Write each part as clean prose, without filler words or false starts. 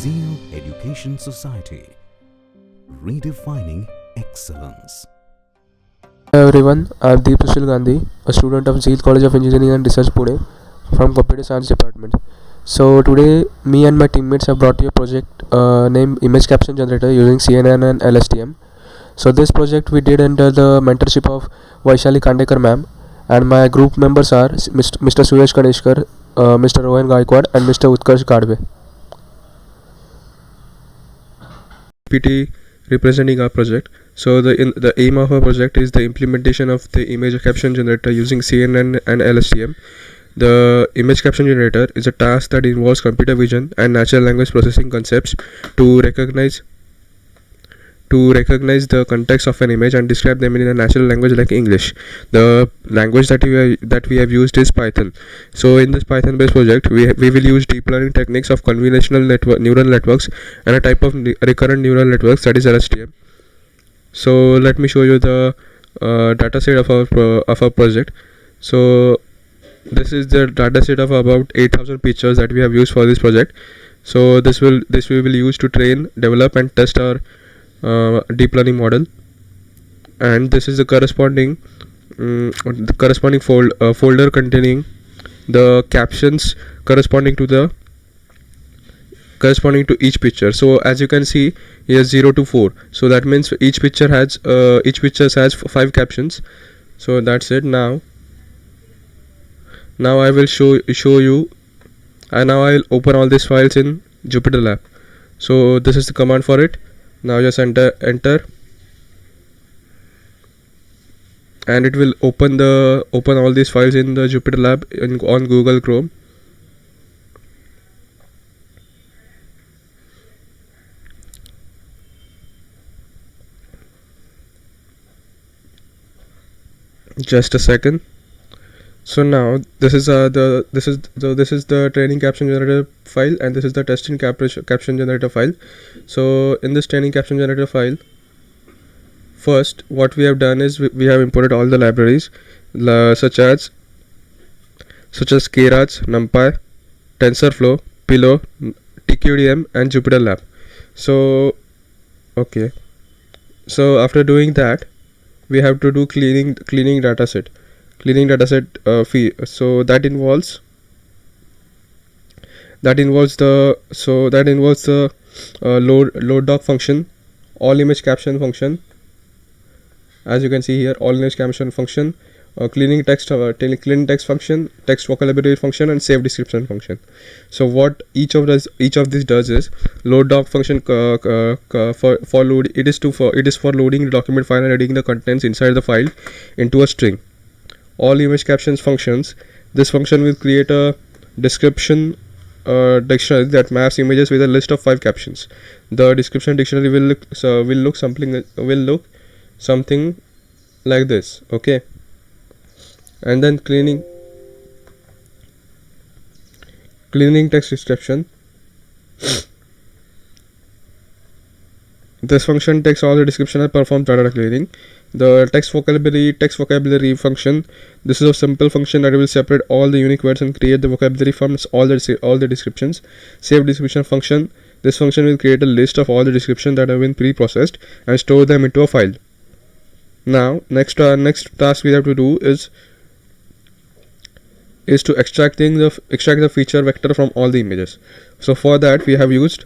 Zeal Education Society, redefining excellence. Hello everyone, I am Deep Sushil Gandhi, a student of Zeal College of Engineering and Research Pune from Computer Science Department. So today, me and my teammates have brought you a project named Image Caption Generator using CNN and LSTM. So this project we did under the mentorship of Vaishali Kandekar ma'am, and my group members are Mr. Suresh Kaneshkar, Mr. Rohan Gaikwad and Mr. Utkarsh Gadve. PPT representing our project. So the aim of our project is the implementation of the image caption generator using CNN and LSTM. The image caption generator is a task that involves computer vision and natural language processing concepts to recognize the context of an image and describe them in a natural language like English. The language that we have used is Python. So in this Python based project we will use deep learning techniques of convolutional neural networks and a type of recurrent neural networks, that is LSTM. So let me show you the data set of our project. So this is the data set of about 8,000 pictures that we have used for this project. So this we will use to train, develop and test our deep learning model, and this is the corresponding folder containing the captions corresponding to each picture. So as you can see here, 0 to 4, so that means each picture has 5 captions. So that's it. Now I will show you, and now I'll open all these files in Jupyter Lab. So this is the command for it. Now just enter and it will open all these files in the Jupyter Lab on Google Chrome. Just a second. So now this is the training caption generator file, and this is the testing caption generator file. So in this training caption generator file, first what we have done is we have imported all the libraries such as Keras, NumPy, TensorFlow, Pillow, TQDM and Jupyter Lab. So okay, so after doing that we have to do cleaning dataset fee. So that involves the load doc function, all image caption function, as you can see here, all image caption function, cleaning text function, text vocabulary function and save description function. So what each of these does is, load doc function for load, it is for loading the document file and reading the contents inside the file into a string. All image captions functions, this function will create a description dictionary that maps images with a list of 5 captions. The description dictionary will look something like this. Okay, and then cleaning text description. This function takes all the description and performs data cleaning. The text vocabulary function, this is a simple function that will separate all the unique words and create the vocabulary from all the descriptions. Save description function, this function will create a list of all the descriptions that have been pre-processed and store them into a file. Now next task we have to do is to extract the feature vector from all the images. So for that we have used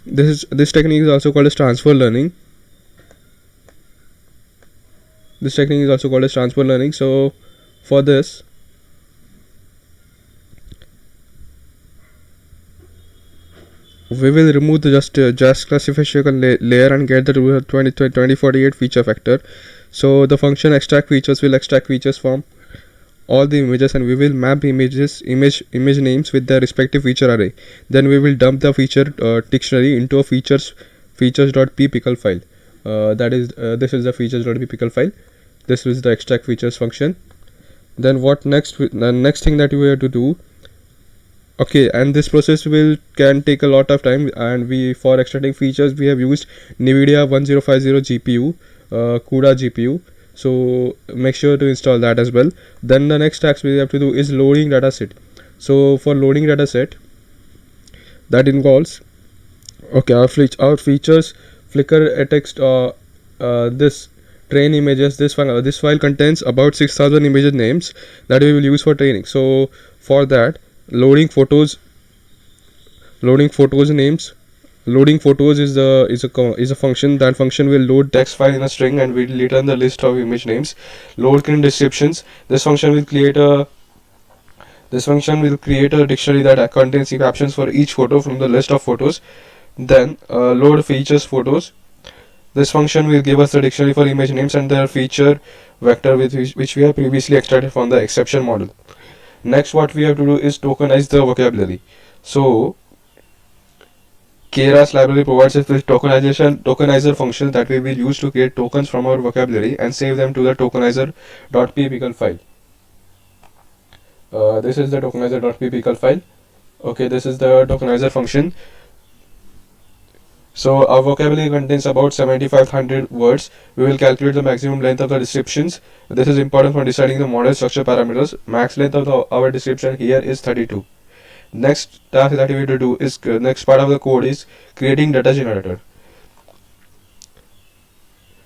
this technique is also called as transfer learning. So for this we will remove the just classification layer and get the 2048 feature vector. So the function extract features will extract features from all the images, and we will map image names with their respective feature array. Then we will dump the feature dictionary into a features.ppickle file. This is the features.ppickle file. This is the extract features function. Then what next? The next thing that we have to do. Okay, and this process can take a lot of time, and for extracting features we have used NVIDIA 1050 GPU, CUDA GPU. So make sure to install that as well. Then the next task we have to do is loading dataset. So for loading dataset, that involves Okay, our features Flickr text this train images. This file contains about 6,000 image names that we will use for training. So for that, loading photos names. Loading photos is a function. That function will load text file in a string and will return the list of image names. Load screen descriptions. This function will create a dictionary that contains the captions for each photo from the list of photos. Then load features photos. This function will give us the dictionary for image names and their feature vector which we have previously extracted from the exception model. Next, what we have to do is tokenize the vocabulary. So Keras library provides us with tokenizer function that we will use to create tokens from our vocabulary and save them to the tokenizer.ppl file. This is the tokenizer.ppl file. Okay, this is the tokenizer function. So our vocabulary contains about 7500 words. We will calculate the maximum length of the descriptions. This is important for deciding the model structure parameters. Max length of our description here is 32. Next task that we have to do is next part of the code is creating data generator.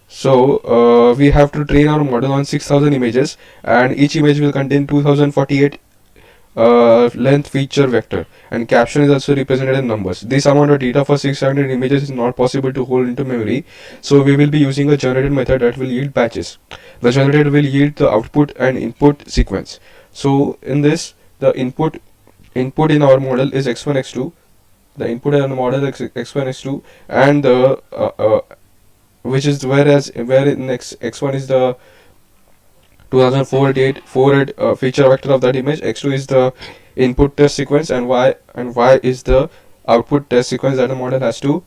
So we have to train our model on 6,000 images, and each image will contain 2048 length feature vector, and caption is also represented in numbers. This amount of data for 600 images is not possible to hold into memory, so we will be using a generated method that will yield batches. The generator will yield the output and input sequence. So in this, the input in our model is x1 x2. The input in the model is x1 x2, and the which is where in x1 is the 2048 feature vector of that image. X2 is the input test sequence, and y is the output test sequence that the model has to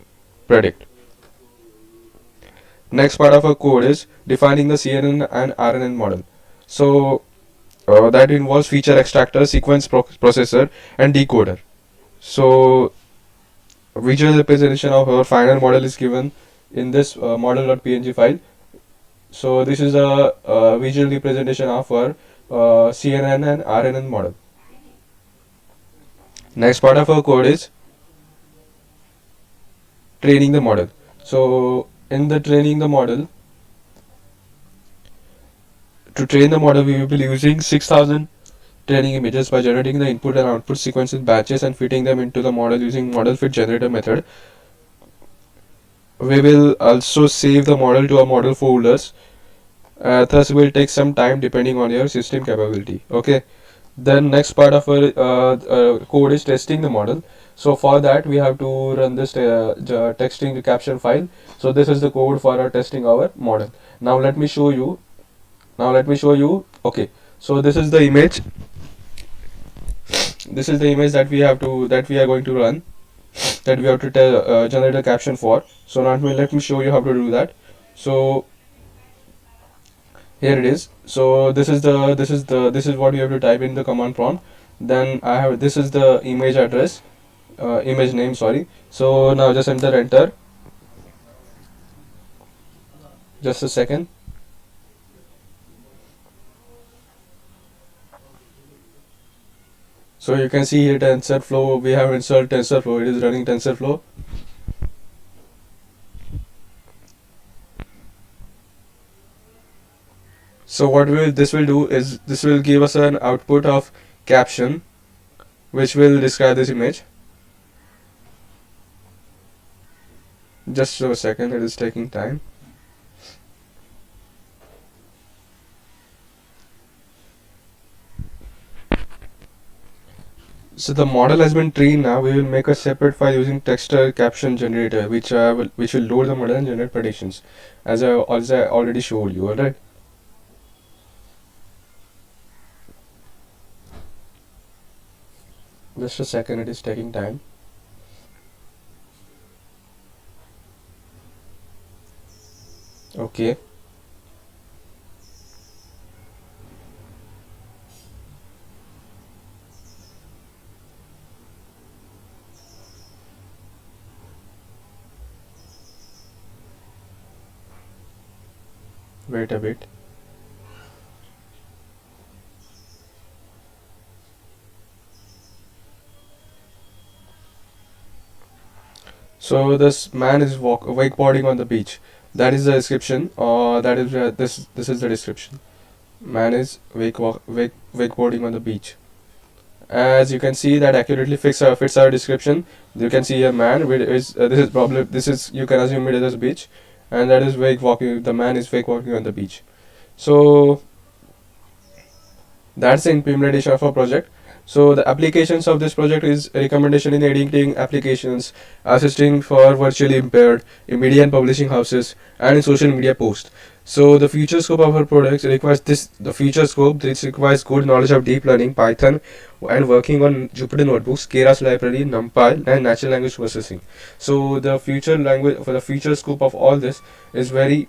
predict. Next part of our code is defining the CNN and RNN model. So that involves feature extractor, sequence processor, and decoder. So visual representation of our final model is given in this model.png file. So this is a visual representation of our CNN and RNN model. Next part of our code is training the model. So in the training the model, to train the model we will be using 6,000 training images by generating the input and output sequence in batches and fitting them into the model using model fit generator method. We will also save the model to our model folders. Thus will take some time depending on your system capability. Okay, then next part of our code is testing the model. So for that we have to run this texting the caption file. So this is the code for our testing our model. Now let me show you. Okay, so this is the image. This is the image that we are going to run, that we have to generate a caption for. So now let me show you how to do that. So here it is. So this is what you have to type in the command prompt. Then this is the image address, image name, sorry. So now just enter. Just a second. So you can see here TensorFlow. We have installed TensorFlow. It is running TensorFlow. So what this will do is this will give us an output of caption which will describe this image. Just a second, it is taking time. So the model has been trained. Now we will make a separate file using texture caption generator which will load the model and generate predictions as I already showed you. Alright. Just a second, it is taking time. Okay. Wait a bit. So this man is wakeboarding on the beach. That is the description. That is this is the description. Man is wakeboarding on the beach. As you can see, that accurately fits our description. You can see a man with this is you can assume it is a beach, and that is wake walking. The man is wake walking on the beach. So that's the implementation of our project. So the applications of this project is recommendation in editing applications, assisting for virtually impaired, in media and publishing houses, and in social media posts. So the future scope of our products requires this requires good knowledge of deep learning, Python, and working on Jupyter notebooks, Keras library, NumPy, and natural language processing. So the future scope of all this is very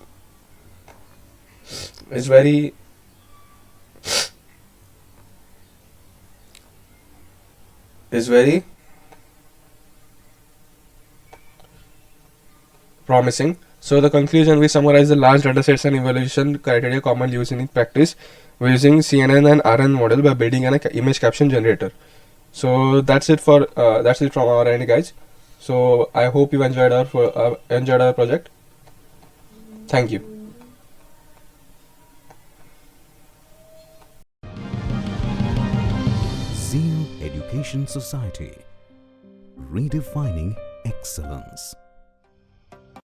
promising. So the conclusion, we summarize the large datasets and evaluation criteria commonly used in practice. We're using CNN and RN model by building an image caption generator. So that's it from our end, guys. So I hope you enjoyed our project. Thank you. Zeal Education Society, redefining excellence.